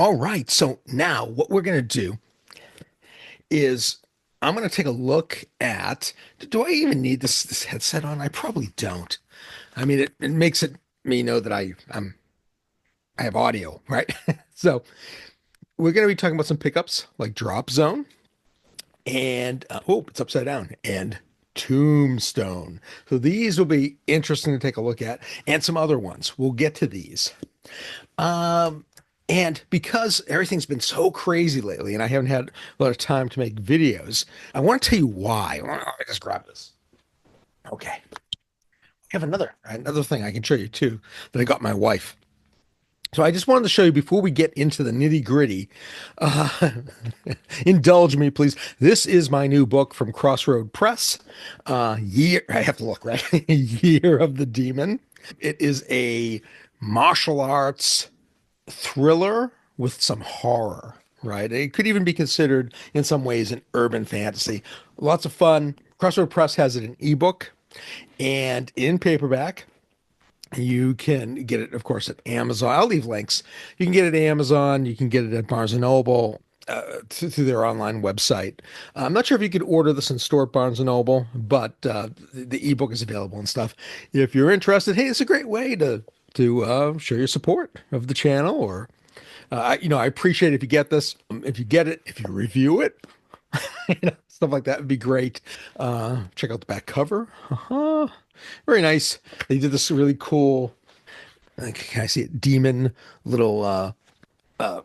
All right. So now what we're going to do is I'm going to take a look at, do I even need this headset on? I probably don't. I mean, it makes it me know that I have audio, right? So we're going to be talking about some pickups like Drop Zone and oh, it's upside down and Tombstone. So these will be interesting to take a look at, and some other ones. We'll get to these. Um, and because everything's been so crazy lately, and I haven't had a lot of time to make videos, I want to tell you why. I just grab this. Okay, I have another thing I can show you too that I got my wife. So I just wanted to show you before we get into the nitty gritty. Uh, indulge me, please. This is my new book from Crossroad Press. Year I have to look right. Year of the Demon. It is a martial arts thriller with some horror, right? It could even be considered in some ways an urban fantasy. Lots of fun. Crossroad Press has it in ebook and in paperback. You can get it, of course, at Amazon. I'll leave links. You can get it at Amazon. You can get it at Barnes and Noble through their online website. I'm not sure if you could order this in store at Barnes and Noble, but the ebook is available and stuff. If you're interested, hey, it's a great way to show your support of the channel. Or I appreciate if you get this. If you get it, if you review it, stuff like that would be great. Check out the back cover. Very nice. They did this really cool, can I see it? Demon little uh,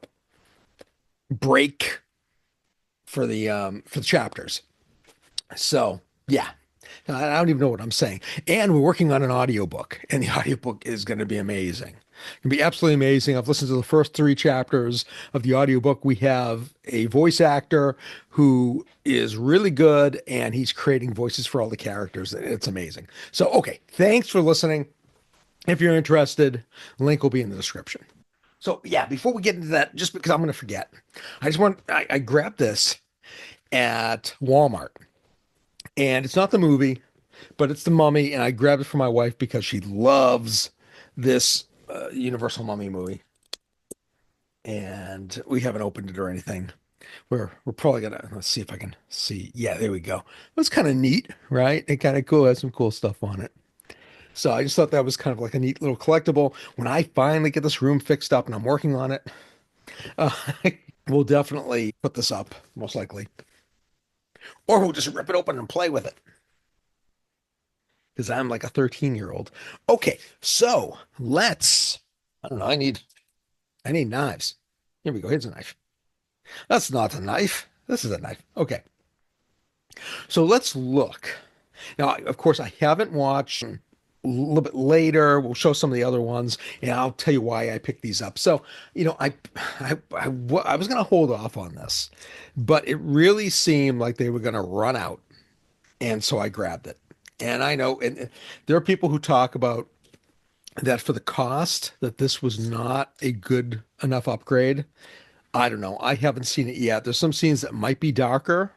break for the chapters. So yeah, I don't even know what I'm saying. And we're working on an audiobook, and the audiobook is going to be amazing. It can be absolutely amazing. I've listened to the first three chapters of the audiobook. We have a voice actor who is really good, and he's creating voices for all the characters. It's amazing. So, okay, thanks for listening. If you're interested, link will be in the description. So, yeah, before we get into that, just because I'm going to forget, I grabbed this at Walmart, and it's not the movie, but it's the Mummy, and I grabbed it for my wife because she loves this Universal Mummy movie, and we haven't opened it or anything. We're probably gonna, let's see if I can see. Yeah, there we go. That's kind of neat, right? It kind of cool. It has some cool stuff on it. So I just thought that was kind of like a neat little collectible. When I finally get this room fixed up and I'm working on it, uh, we'll definitely put this up, most likely, or we'll just rip it open and play with it because I'm like a 13-year-old. Okay, so let's. I don't know. I need knives. Here we go. Here's a knife. That's not a knife. This is a knife. Okay. So let's look. Now, of course, I haven't watched a little bit later. We'll show some of the other ones, and I'll tell you why I picked these up. So, I was going to hold off on this, but it really seemed like they were going to run out, and so I grabbed it. And I know, and there are people who talk about that for the cost, that this was not a good enough upgrade. I don't know. I haven't seen it yet. There's some scenes that might be darker.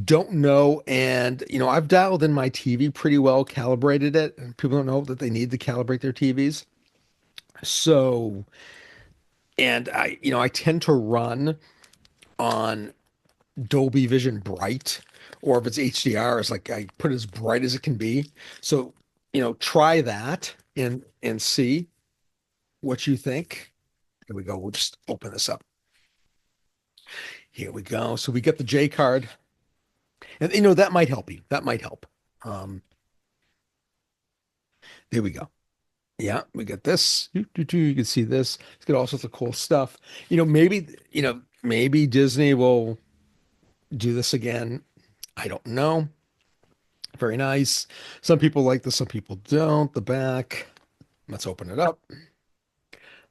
Don't know. And, I've dialed in my TV pretty well, calibrated it, and people don't know that they need to calibrate their TVs. So, and I tend to run on Dolby Vision Bright, or if it's HDR, it's like I put it as bright as it can be. So, try that and see what you think. Here we go. We'll just open this up. Here we go. So we get the J card. And that might help you. That might help. Um, there we go. Yeah, we got this. You can see this. It's got all sorts of cool stuff. Maybe Disney will do this again. I don't know. Very nice. Some people like this, some people don't. The back. Let's open it up.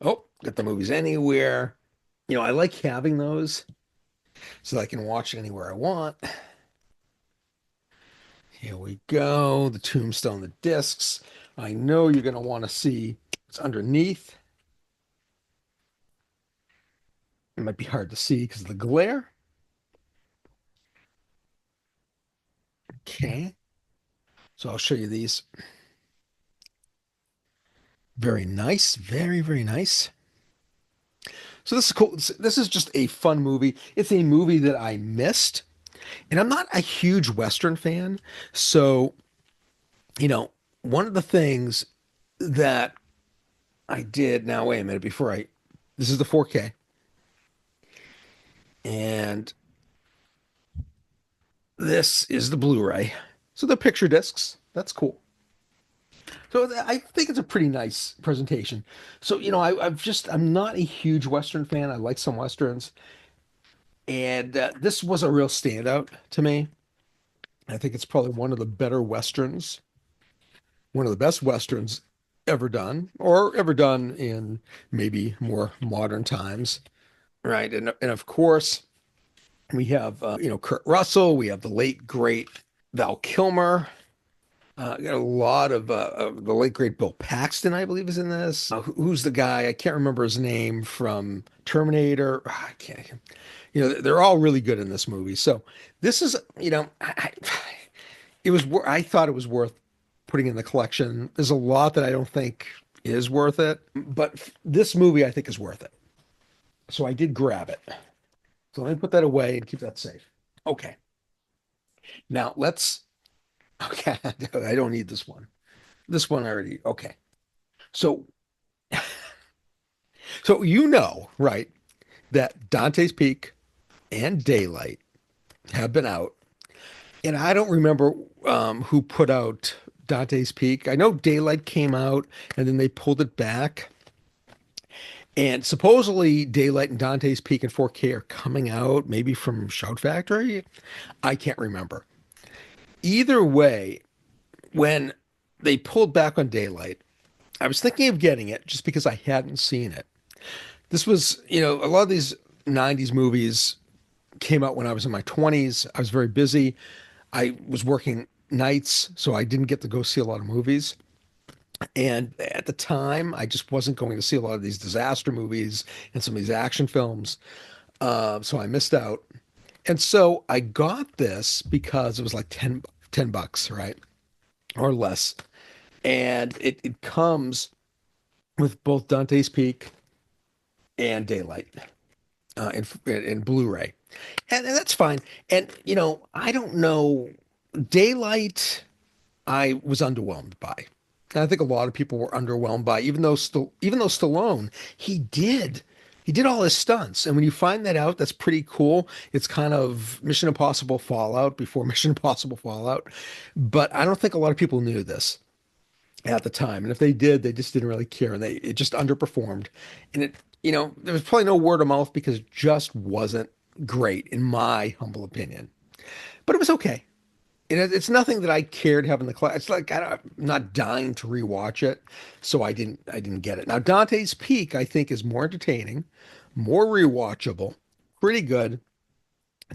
Oh, got the movies anywhere. I like having those so that I can watch it anywhere I want. Here we go. The Tombstone, the discs. I know you're going to want to see what's underneath. It might be hard to see because of the glare. Okay. So I'll show you these. Very nice. Very, very nice. So this is cool. This is just a fun movie. It's a movie that I missed, and I'm not a huge Western fan. So, you know, one of the things that I did, now wait a minute, this is the 4K, and this is the Blu-ray. So the picture discs, that's cool. So I think it's a pretty nice presentation. So, I'm not a huge Western fan. I like some Westerns, and this was a real standout to me. I think it's probably one of the better Westerns, one of the best Westerns ever done, or ever done in maybe more modern times, right? And of course, we have Kurt Russell, we have the late great Val Kilmer. Got a lot of the late great Bill Paxton, I believe, is in this. Who's the guy? I can't remember his name from Terminator. I can't. They're all really good in this movie. So this is, it was. I thought it was worth putting in the collection. There's a lot that I don't think is worth it, but this movie I think is worth it. So I did grab it. So let me put that away and keep that safe. Okay. Now let's. Okay, I don't need this one. This one I already. Okay. So, so right, that Dante's Peak and Daylight have been out, and I don't remember who put out Dante's Peak. I know Daylight came out, and then they pulled it back. And supposedly Daylight and Dante's Peak in 4K are coming out, maybe from Shout Factory. I can't remember. Either way, when they pulled back on Daylight, I was thinking of getting it just because I hadn't seen it. This was, a lot of these 90s movies came out when I was in my 20s. I was very busy. I was working nights, so I didn't get to go see a lot of movies. And at the time, I just wasn't going to see a lot of these disaster movies and some of these action films. So I missed out. And so I got this because it was like ten bucks, right? Or less. And it comes with both Dante's Peak and Daylight in Blu-ray. And that's fine. And, I don't know. Daylight, I was underwhelmed by. And I think a lot of people were underwhelmed by, even though Stallone, he did all his stunts. And when you find that out, that's pretty cool. It's kind of Mission Impossible Fallout before Mission Impossible Fallout. But I don't think a lot of people knew this at the time. And if they did, they just didn't really care. And it just underperformed. And there was probably no word of mouth because it just wasn't great, in my humble opinion. But it was okay. And it's nothing that I cared having the class. It's like I'm not dying to rewatch it, so I didn't get it. Now Dante's Peak, I think, is more entertaining, more rewatchable, pretty good.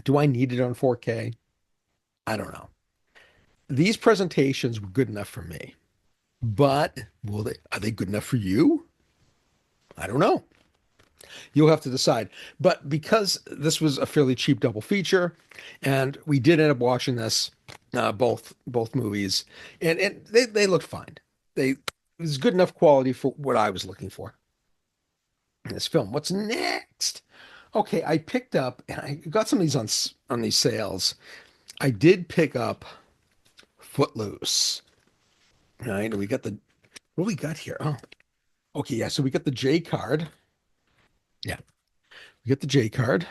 Do I need it on 4K? I don't know. These presentations were good enough for me, but are they good enough for you? I don't know. You'll have to decide. But because this was a fairly cheap double feature, and we did end up watching this, both movies, and they looked fine. It was good enough quality for what I was looking for in this film. What's next? Okay, I picked up and I got some of these on these sales. I did pick up Footloose. Right, and we got what do we got here? Oh, okay, yeah. So we got the J card. Yeah, we got the J card,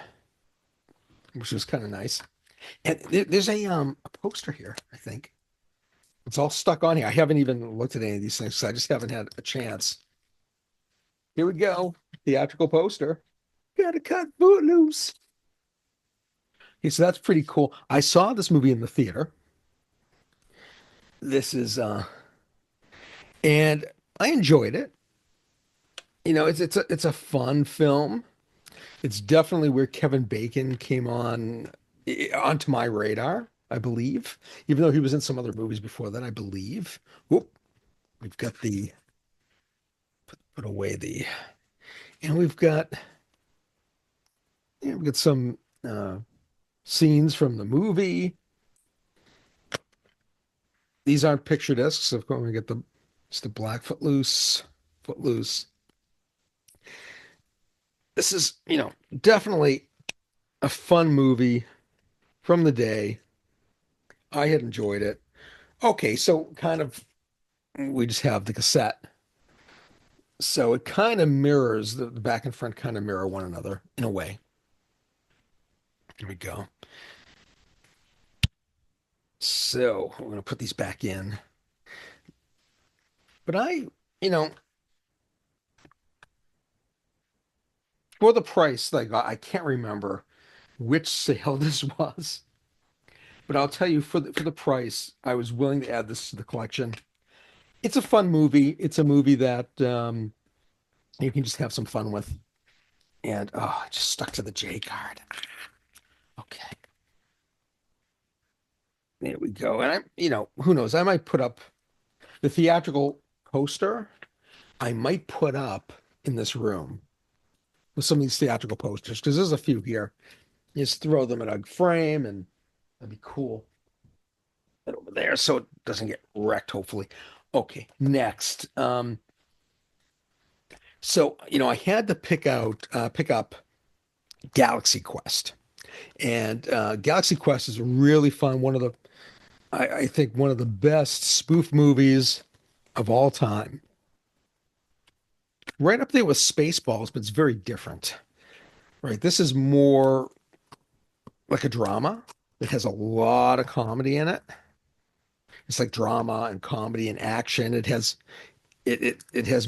which was kind of nice. And there's a poster here, I think. It's all stuck on here. I haven't even looked at any of these things, so I just haven't had a chance. Here we go. Theatrical poster. Gotta cut Footloose. Okay, so that's pretty cool. I saw this movie in the theater. This is and I enjoyed it. It's a fun film. It's definitely where Kevin Bacon came onto my radar, I believe, even though he was in some other movies before that, I believe. Whoop, we've got put away and we've got some scenes from the movie. These aren't picture discs. Of course, we get it's the black Footloose. this is, definitely a fun movie from the day. I had enjoyed it. Okay, so kind of we just have the cassette. So it kind of mirrors the back and front kind of mirror one another in a way. Here we go. So we're going to put these back in. But you know, for the price that I got, I can't remember which sale this was, but I'll tell you for the price, I was willing to add this to the collection. It's a fun movie. It's a movie that you can just have some fun with. And oh, I just stuck to the J card. Okay, there we go. And who knows? I might put up the theatrical poster. I might put up in this room with some of these theatrical posters because there's a few here. You just throw them in a frame and that'd be cool. And over there so it doesn't get wrecked, hopefully. Okay, next. So I had to pick up Galaxy Quest. And Galaxy Quest is really fun. I think one of the best spoof movies of all time. Right up there with Spaceballs, but it's very different. Right. This is more like a drama. It has a lot of comedy in it. It's like drama and comedy and action. It has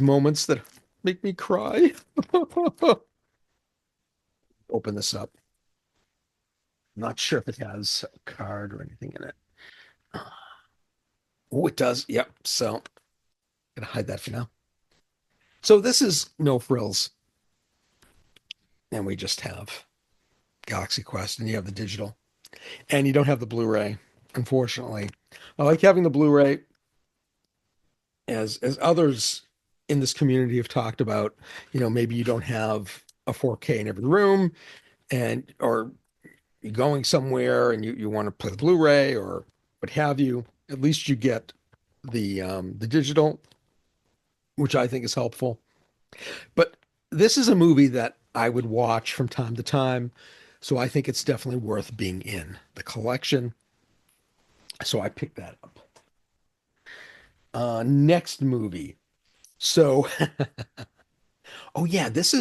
moments that make me cry. Open this up. Not sure if it has a card or anything in it. Oh, it does. Yep. So I'm gonna hide that for now. So this is no frills, and we just have Galaxy Quest, and you have the digital, and you don't have the Blu-ray, unfortunately. I like having the Blu-ray, as others in this community have talked about. Maybe you don't have a 4K in every room, and or you're going somewhere and you want to play the Blu-ray or what have you. At least you get the digital, which I think is helpful. But this is a movie that I would watch from time to time, so I think it's definitely worth being in the collection. So I picked that up. Next movie. So, oh yeah, this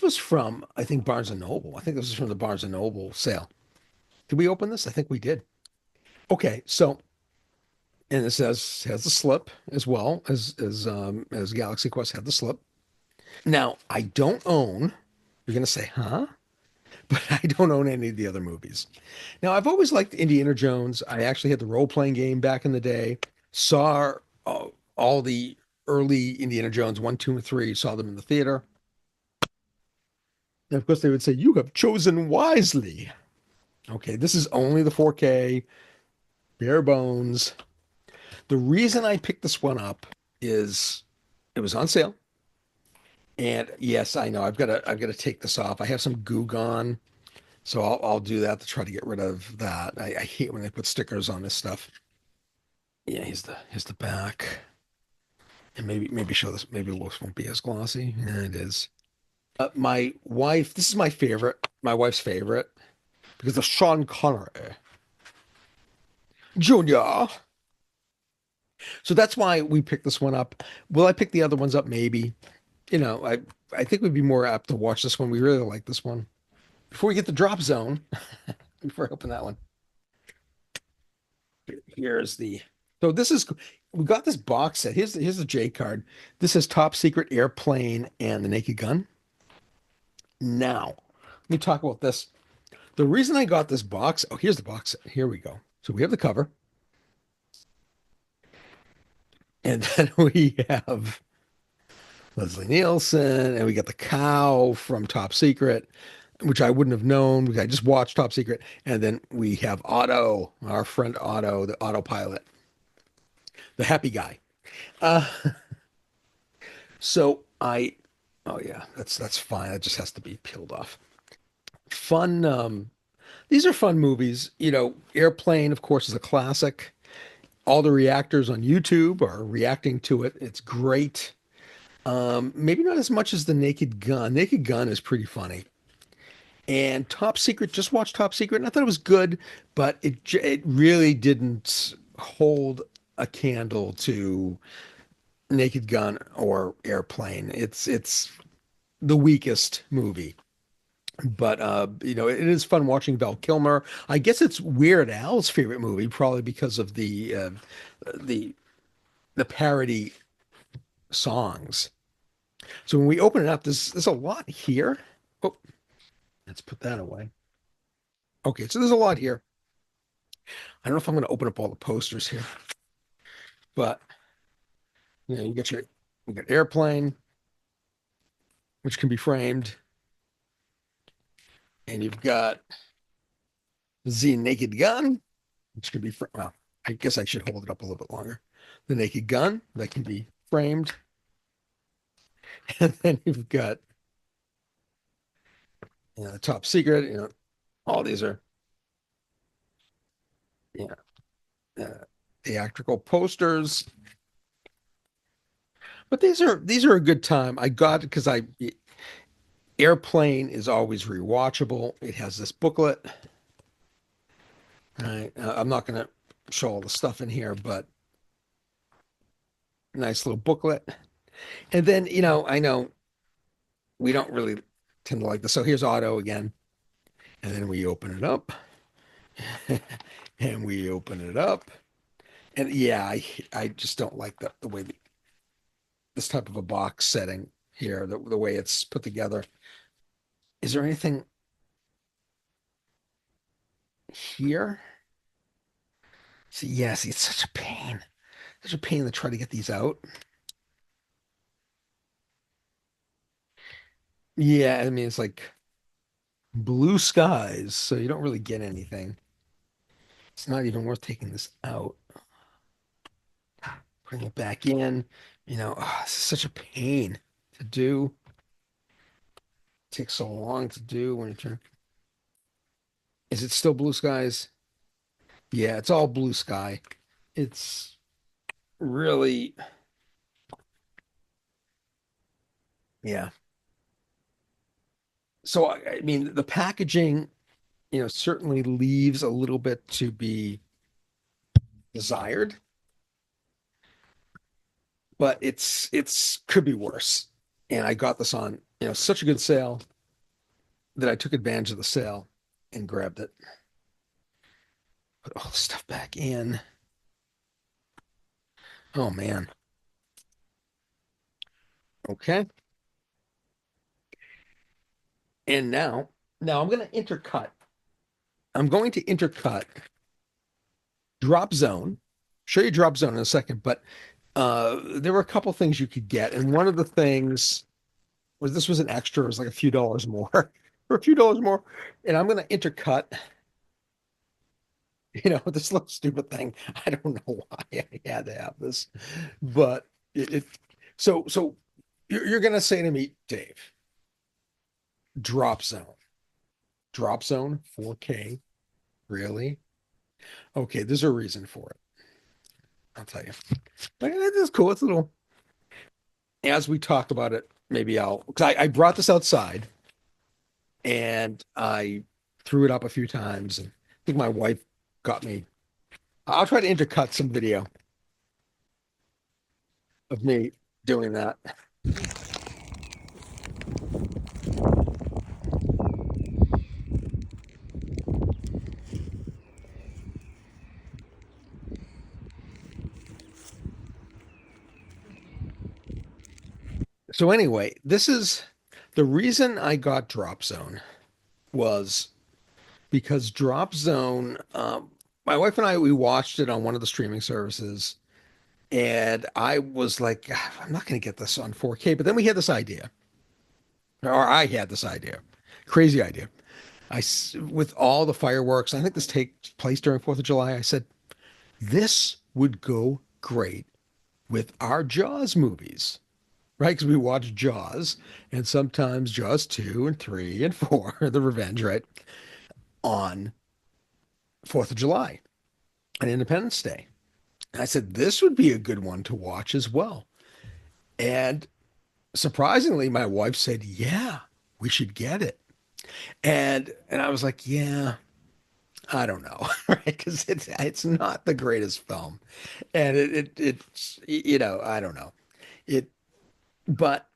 was from I think Barnes and Noble. I think this is from the Barnes and Noble sale. Did we open this? I think we did. Okay, so and it says has the slip as well as Galaxy Quest had the slip. Now I don't own. You're gonna say, huh? But I don't own any of the other movies. Now I've always liked Indiana Jones. I actually had the role playing game back in the day. Saw all the early Indiana Jones 1, 2, and 3. Saw them in the theater. And of course, they would say, "You have chosen wisely." Okay, this is only the 4K, bare bones. The reason I picked this one up is it was on sale. And yes, I know I've got to take this off. I have some goo gone, so I'll do that to try to get rid of that. I hate when they put stickers on this stuff. Yeah, here's the back. And maybe show this. Maybe this won't be as glossy. Yeah, it is. My wife, this is my favorite. My wife's favorite because of Sean Connery Jr. So that's why we picked this one up. Will I pick the other ones up? Maybe. I think we'd be more apt to watch this one. We really like this one. Before we get the drop zone, before I open that one, here's the. So this is we got this box set. Here's the J card. This is Top Secret Airplane and the Naked Gun. Now, let me talk about this. The reason I got this box, oh, here's the box set. Here we go. So we have the cover, and then we have Leslie Nielsen, and we got the cow from Top Secret, which I wouldn't have known. I just watched Top Secret, and then we have Otto, our friend Otto, the autopilot, the happy guy. Uh, so oh yeah, that's fine. It just has to be peeled off. Fun. These are fun movies. Airplane, of course, is a classic. All the reactors on YouTube are reacting to it. It's great. Maybe not as much as the Naked Gun. Naked Gun is pretty funny. And Top Secret, just watched Top Secret, and I thought it was good, but it really didn't hold a candle to Naked Gun or Airplane. It's the weakest movie. But it is fun watching Val Kilmer. I guess it's Weird Al's favorite movie, probably because of the the parody songs. So when we open it up, there's a lot here. Oh, let's put that away. Okay, so there's a lot here. I don't know if I'm going to open up all the posters here, but you got Airplane, which can be framed, and you've got the Naked Gun, which can be well, I guess I should hold it up a little bit longer. The Naked Gun that can be framed, and then you've got the Top Secret. All these are you theatrical posters, but these are a good time. I got it because I Airplane is always rewatchable. It has this booklet. Right. I'm not going to show all the stuff in here, but nice little booklet. And then, I know we don't really tend to like this. So here's Otto again. And then we open it up. And we open it up. And yeah, I just don't like the way this type of a box setting here, the way it's put together. Is there anything here? See, yeah, see, it's such a pain. Such a pain to try to get these out. Yeah, I mean, it's like blue skies, so you don't really get anything. It's not even worth taking this out. Putting it back in, this is such a pain to do. It takes so long to do when you turn. Is it still blue skies? Yeah, it's all blue sky. It's really, yeah. So I mean, the packaging, certainly leaves a little bit to be desired, but it's could be worse. And I got this on, such a good sale that I took advantage of the sale and grabbed it. Put all the stuff back in. Oh man. Okay. And now I'm going to intercut. I'm going to intercut Drop Zone. Show you Drop Zone in a second, but there were a couple things you could get, and one of the things was this was an extra. It was like a few dollars more, for a few dollars more, and I'm going to intercut. This little stupid thing. I don't know why I had to have this, but it so you're going to say to me, Dave, Drop Zone, Drop Zone 4K, really? Okay, there's a reason for it. I'll tell you. Like, this is cool. It's a little, as we talk about it, maybe because I brought this outside and I threw it up a few times. And I think my wife got me. I'll try to intercut some video of me doing that. So anyway, this is the reason I got Drop Zone was because Drop Zone, my wife and I, we watched it on one of the streaming services, and I was like, "Ah, I'm not going to get this on 4K." But then we had this idea, or I had this idea, crazy idea. With all the fireworks, I think this takes place during 4th of July. I said, this would go great with our Jaws movies, right? Because we watch Jaws and sometimes Jaws 2 and 3 and 4, The Revenge, right? On 4th of July and Independence Day. And I said, this would be a good one to watch as well. And surprisingly, my wife said, "Yeah, we should get it." And I was like, "Yeah, I don't know," right? Because it's not the greatest film, and it's I don't know it, but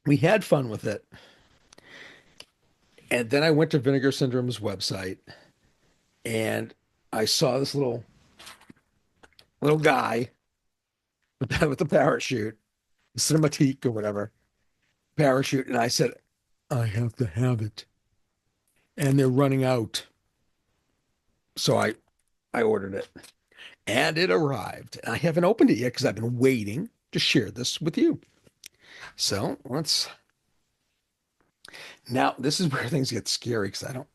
we had fun with it. And then I went to Vinegar Syndrome's website, and I saw this little guy with the parachute, cinematique or whatever parachute, and I said, "I have to have it," and they're running out, so I ordered it. And it arrived. I haven't opened it yet because I've been waiting to share this with you. So let's now. This is where things get scary because I don't.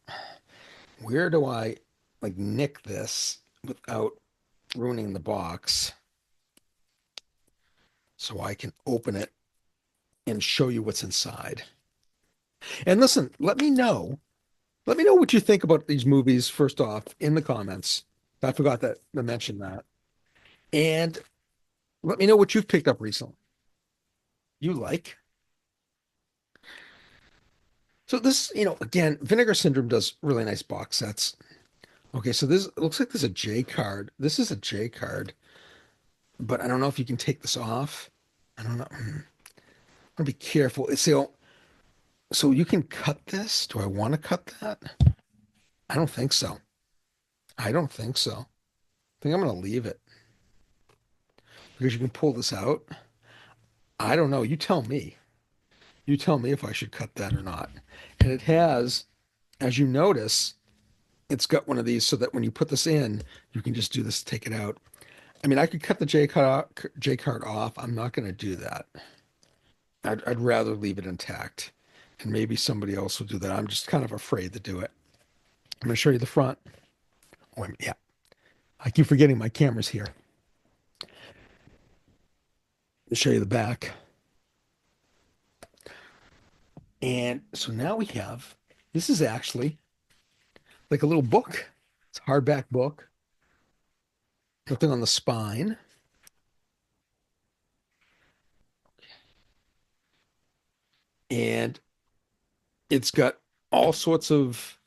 Where do I like nick this without ruining the box so I can open it and show you what's inside? And listen, let me know. Let me know what you think about these movies first off in the comments. I forgot to mention that. And let me know what you've picked up recently. You like. So this, again, Vinegar Syndrome does really nice box sets. Okay, so this it looks like there's a J card. This is a J card, but I don't know if you can take this off. I don't know. I'm gonna be careful. So you can cut this. Do I want to cut that? I don't think so. I don't think so. I think I'm gonna leave it because you can pull this out. I don't know. You tell me. You tell me if I should cut that or not. And it has, as you notice, it's got one of these so that when you put this in, you can just do this, take it out. I mean, I could cut the J card off. I'm not going to do that. I'd rather leave it intact, and maybe somebody else will do that. I'm just kind of afraid to do it. I'm going to show you the front. Oh, wait, yeah. I keep forgetting my camera's here. I'll show you the back. And so now we have, this is actually like a little book. It's a hardback book. Nothing on the spine. And it's got all sorts of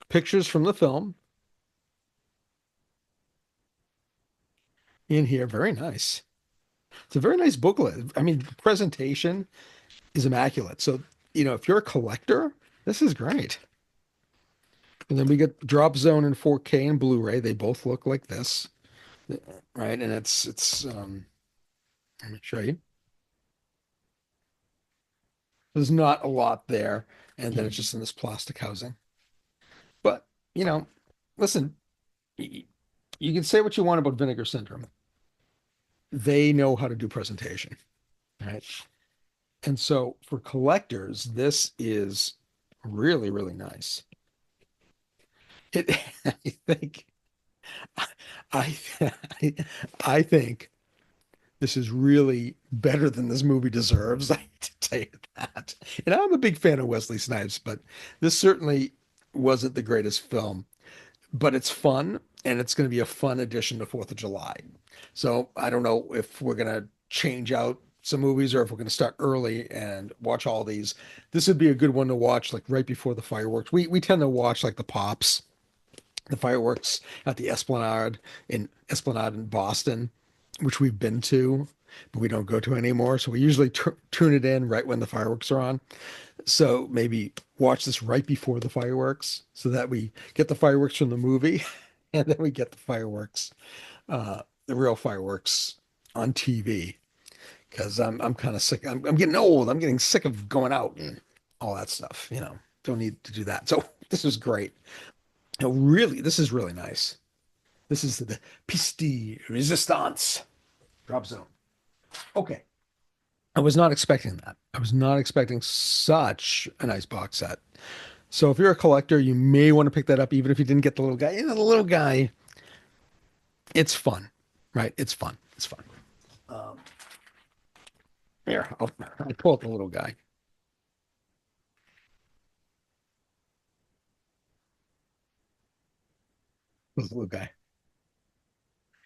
pictures from the film in here. Very nice. It's a very nice booklet. I mean, the presentation is immaculate. So, if you're a collector, this is great. And then we get Drop Zone in 4K and Blu-ray. They both look like this, right? And it's let me show you. There's not a lot there, and then it's just in this plastic housing. But, you know, listen, you can say what you want about Vinegar Syndrome. They know how to do presentation, right? And so for collectors, this is really, really nice. It, I think, I, I think this is really better than this movie deserves. I hate to tell you that. And I'm a big fan of Wesley Snipes, but this certainly wasn't the greatest film. But it's fun, and it's going to be a fun addition to Fourth of July. So I don't know if we're going to change out some movies or if we're going to start early and watch all these. This would be a good one to watch like right before the fireworks. We tend to watch like the pops, the fireworks at the Esplanade in Boston, which we've been to, but we don't go to anymore. So we usually tune it in right when the fireworks are on. So maybe watch this right before the fireworks so that we get the fireworks from the movie and then we get the real fireworks on TV because I'm kind of sick. I'm getting old. I'm getting sick of going out and all that stuff. Don't need to do that. So this is great. Really, this is really nice. This is the piece de resistance drop zone. Okay. I was not expecting that. I was not expecting such a nice box set. So if you're a collector, you may want to pick that up, even if you didn't get the little guy. The little guy, it's fun, right? It's fun. It's fun. Um, Here, I'll pull up the little guy. This little guy.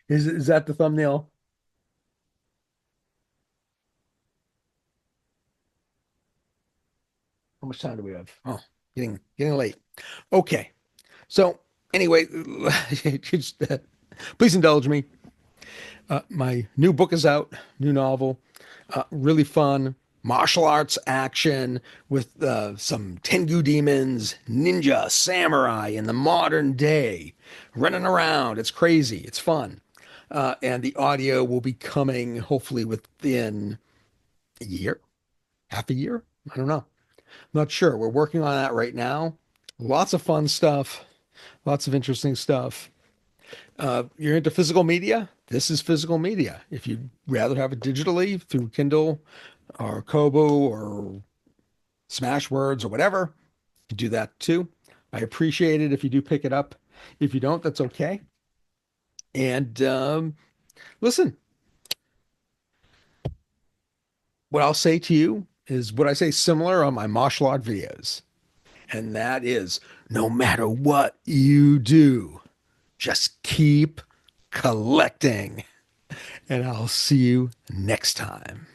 Is that the thumbnail? How much time do we have? Oh, getting late. Okay. So anyway, just, please indulge me. My new book is out, new novel, really fun martial arts action with some Tengu demons, ninja, samurai in the modern day, running around. It's crazy. It's fun. And the audio will be coming hopefully within a year, half a year. I don't know. Not sure. We're working on that right now. Lots of fun stuff, lots of interesting stuff. You're into physical media? This is physical media. If you'd rather have it digitally through Kindle or Kobo or Smashwords or whatever, you do that too. I appreciate it if you do pick it up. If you don't, that's okay. And listen, what I'll say to you is what I say similar on my martial art videos. And that is no matter what you do, just keep collecting. And I'll see you next time.